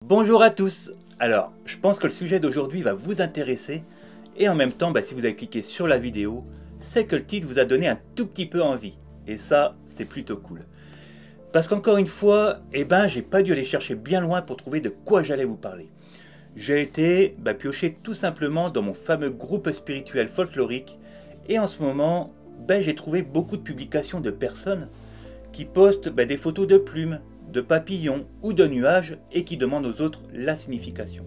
Bonjour à tous. Alors, je pense que le sujet d'aujourd'hui va vous intéresser et en même temps, si vous avez cliqué sur la vidéo, c'est que le titre vous a donné un tout petit peu envie. Et ça, c'est plutôt cool. Parce qu'encore une fois, j'ai pas dû aller chercher bien loin pour trouver de quoi j'allais vous parler. J'ai été piocher tout simplement dans mon fameux groupe spirituel folklorique et en ce moment, j'ai trouvé beaucoup de publications de personnes qui postent des photos de plumes, de papillons ou de nuages et qui demandent aux autres la signification.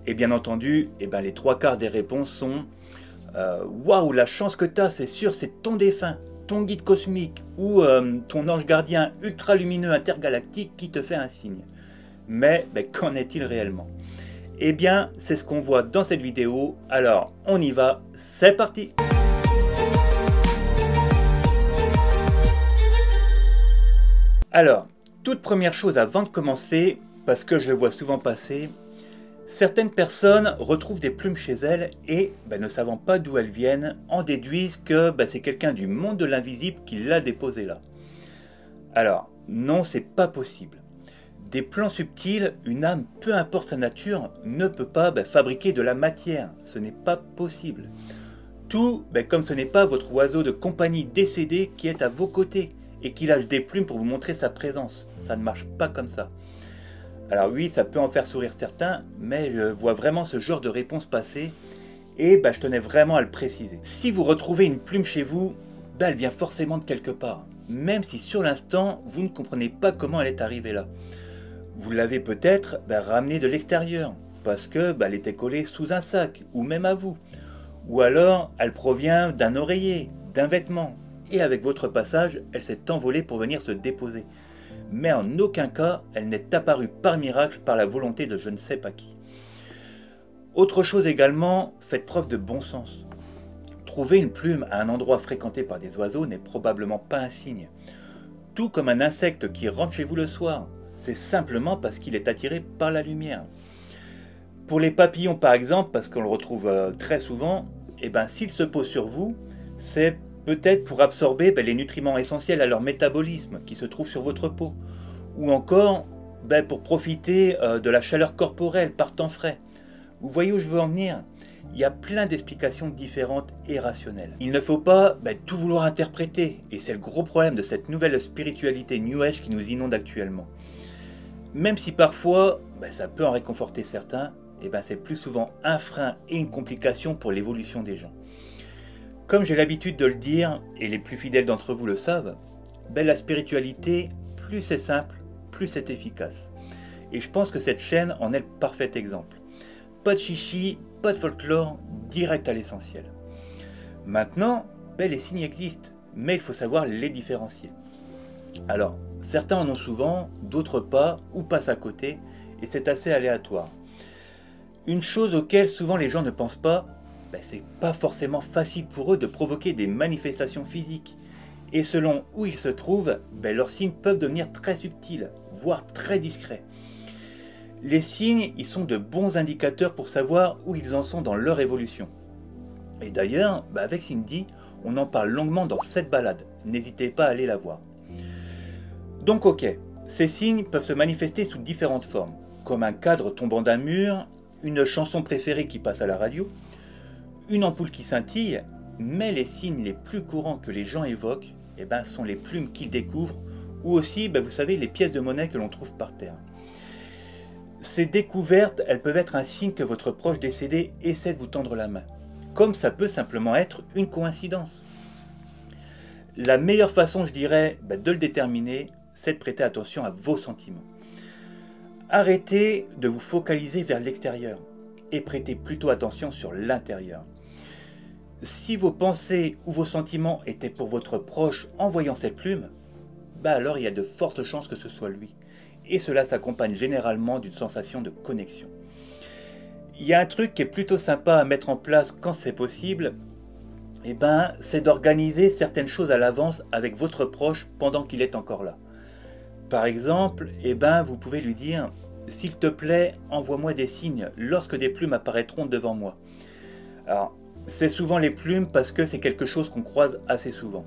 Et bien entendu, les trois quarts des réponses sont waouh, la chance que t'as, c'est sûr, c'est ton défunt, ton guide cosmique ou ton ange gardien ultra lumineux intergalactique qui te fait un signe. Mais qu'en est-il réellement? Eh bien, c'est ce qu'on voit dans cette vidéo. Alors, on y va, c'est parti! Alors, toute première chose avant de commencer, parce que je le vois souvent passer, certaines personnes retrouvent des plumes chez elles et, ne savant pas d'où elles viennent, en déduisent que c'est quelqu'un du monde de l'invisible qui l'a déposé là. Alors, non, c'est pas possible. Des plans subtils, une âme, peu importe sa nature, ne peut pas fabriquer de la matière. Ce n'est pas possible. Tout comme ce n'est pas votre oiseau de compagnie décédé qui est à vos côtés et qui lâche des plumes pour vous montrer sa présence. Ça ne marche pas comme ça. Alors oui, ça peut en faire sourire certains, mais je vois vraiment ce genre de réponse passer et je tenais vraiment à le préciser. Si vous retrouvez une plume chez vous, elle vient forcément de quelque part, même si sur l'instant, vous ne comprenez pas comment elle est arrivée là. Vous l'avez peut-être ramenée de l'extérieur, parce que elle était collée sous un sac, ou même à vous. Ou alors, elle provient d'un oreiller, d'un vêtement, et avec votre passage, elle s'est envolée pour venir se déposer. Mais en aucun cas, elle n'est apparue par miracle par la volonté de je ne sais pas qui. Autre chose également, faites preuve de bon sens. Trouver une plume à un endroit fréquenté par des oiseaux n'est probablement pas un signe. Tout comme un insecte qui rentre chez vous le soir, c'est simplement parce qu'il est attiré par la lumière. Pour les papillons par exemple, parce qu'on le retrouve très souvent, s'il se pose sur vous, c'est peut-être pour absorber les nutriments essentiels à leur métabolisme qui se trouvent sur votre peau. Ou encore pour profiter de la chaleur corporelle par temps frais. Vous voyez où je veux en venir? Il y a plein d'explications différentes et rationnelles. Il ne faut pas tout vouloir interpréter, et c'est le gros problème de cette nouvelle spiritualité New Age qui nous inonde actuellement. Même si parfois ça peut en réconforter certains, c'est plus souvent un frein et une complication pour l'évolution des gens. Comme j'ai l'habitude de le dire, et les plus fidèles d'entre vous le savent, la spiritualité, plus c'est simple, plus c'est efficace. Et je pense que cette chaîne en est le parfait exemple. Pas de chichi, pas de folklore, direct à l'essentiel. Maintenant, les signes existent, mais il faut savoir les différencier. Alors, certains en ont souvent, d'autres pas, ou passent à côté, et c'est assez aléatoire. Une chose auquel souvent les gens ne pensent pas, c'est pas forcément facile pour eux de provoquer des manifestations physiques. Et selon où ils se trouvent, leurs signes peuvent devenir très subtils, voire très discrets. Les signes, ils sont de bons indicateurs pour savoir où ils en sont dans leur évolution. Et d'ailleurs, avec Cindy, on en parle longuement dans cette balade. N'hésitez pas à aller la voir. Donc ok, ces signes peuvent se manifester sous différentes formes, comme un cadre tombant d'un mur, une chanson préférée qui passe à la radio, une ampoule qui scintille, mais les signes les plus courants que les gens évoquent sont les plumes qu'ils découvrent, ou aussi, vous savez, les pièces de monnaie que l'on trouve par terre. Ces découvertes, elles peuvent être un signe que votre proche décédé essaie de vous tendre la main, comme ça peut simplement être une coïncidence. La meilleure façon, je dirais, de le déterminer, c'est de prêter attention à vos sentiments. Arrêtez de vous focaliser vers l'extérieur et prêtez plutôt attention sur l'intérieur. Si vos pensées ou vos sentiments étaient pour votre proche en voyant cette plume, alors il y a de fortes chances que ce soit lui. Et cela s'accompagne généralement d'une sensation de connexion. Il y a un truc qui est plutôt sympa à mettre en place quand c'est possible, c'est d'organiser certaines choses à l'avance avec votre proche pendant qu'il est encore là. Par exemple, vous pouvez lui dire « S'il te plaît, envoie-moi des signes lorsque des plumes apparaîtront devant moi. » Alors, c'est souvent les plumes parce que c'est quelque chose qu'on croise assez souvent.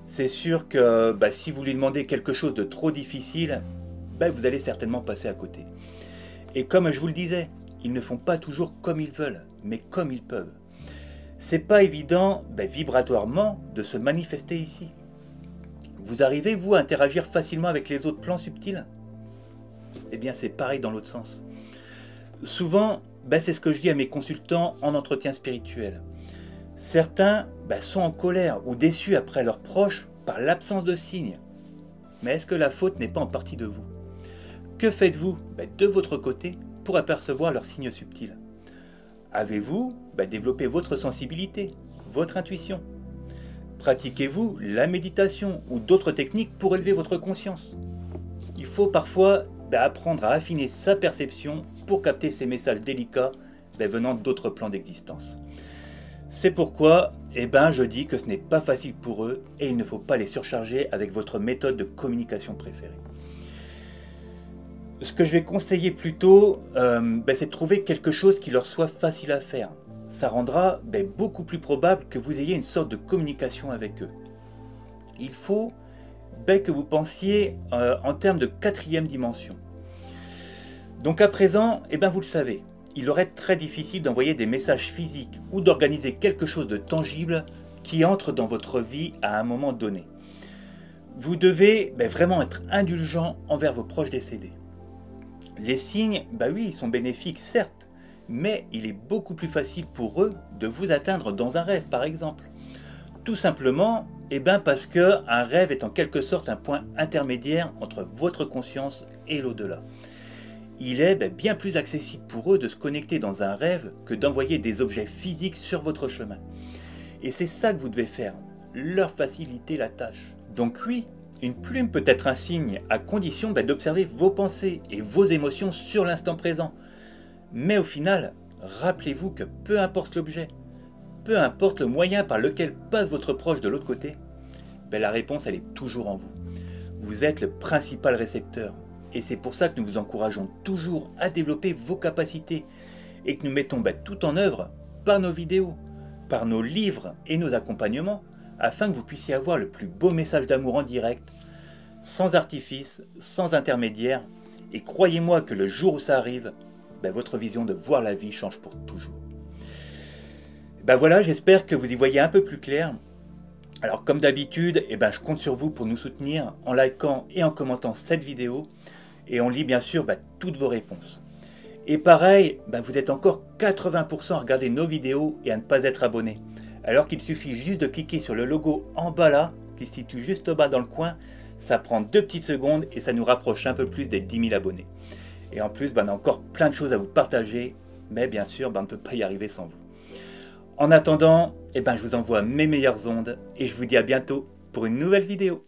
C'est sûr que si vous lui demandez quelque chose de trop difficile, vous allez certainement passer à côté. Et comme je vous le disais, ils ne font pas toujours comme ils veulent, mais comme ils peuvent. C'est pas évident, vibratoirement, de se manifester ici. Vous arrivez, vous, à interagir facilement avec les autres plans subtils? Eh bien, c'est pareil dans l'autre sens. Souvent, c'est ce que je dis à mes consultants en entretien spirituel. Certains sont en colère ou déçus après leurs proches par l'absence de signes. Mais est-ce que la faute n'est pas en partie de vous? Que faites-vous de votre côté pour apercevoir leurs signes subtils? Avez-vous développé votre sensibilité, votre intuition? Pratiquez-vous la méditation ou d'autres techniques pour élever votre conscience? Il faut parfois apprendre à affiner sa perception pour capter ces messages délicats venant d'autres plans d'existence. C'est pourquoi je dis que ce n'est pas facile pour eux et il ne faut pas les surcharger avec votre méthode de communication préférée. Ce que je vais conseiller plutôt, c'est de trouver quelque chose qui leur soit facile à faire. Ça rendra beaucoup plus probable que vous ayez une sorte de communication avec eux. Il faut que vous pensiez en termes de quatrième dimension. Donc à présent, vous le savez, il aurait été très difficile d'envoyer des messages physiques ou d'organiser quelque chose de tangible qui entre dans votre vie à un moment donné. Vous devez vraiment être indulgent envers vos proches décédés. Les signes, oui, ils sont bénéfiques, certes, mais il est beaucoup plus facile pour eux de vous atteindre dans un rêve, par exemple. Tout simplement, parce qu'un rêve est en quelque sorte un point intermédiaire entre votre conscience et l'au-delà. Il est bien plus accessible pour eux de se connecter dans un rêve que d'envoyer des objets physiques sur votre chemin. Et c'est ça que vous devez faire, leur faciliter la tâche. Donc oui, une plume peut être un signe à condition d'observer vos pensées et vos émotions sur l'instant présent. Mais au final, rappelez-vous que peu importe l'objet, peu importe le moyen par lequel passe votre proche de l'autre côté, la réponse elle est toujours en vous. Vous êtes le principal récepteur. Et c'est pour ça que nous vous encourageons toujours à développer vos capacités et que nous mettons tout en œuvre par nos vidéos, par nos livres et nos accompagnements, afin que vous puissiez avoir le plus beau message d'amour en direct, sans artifice, sans intermédiaire. Et croyez-moi que le jour où ça arrive, votre vision de voir la vie change pour toujours. Voilà, j'espère que vous y voyez un peu plus clair. Alors comme d'habitude, je compte sur vous pour nous soutenir en likant et en commentant cette vidéo. Et on lit bien sûr toutes vos réponses. Et pareil, vous êtes encore 80% à regarder nos vidéos et à ne pas être abonné. Alors qu'il suffit juste de cliquer sur le logo en bas là, qui se situe juste au bas dans le coin. Ça prend 2 petites secondes et ça nous rapproche un peu plus des 10 000 abonnés. Et en plus, on a encore plein de choses à vous partager. Mais bien sûr, on ne peut pas y arriver sans vous. En attendant, je vous envoie mes meilleures ondes et je vous dis à bientôt pour une nouvelle vidéo.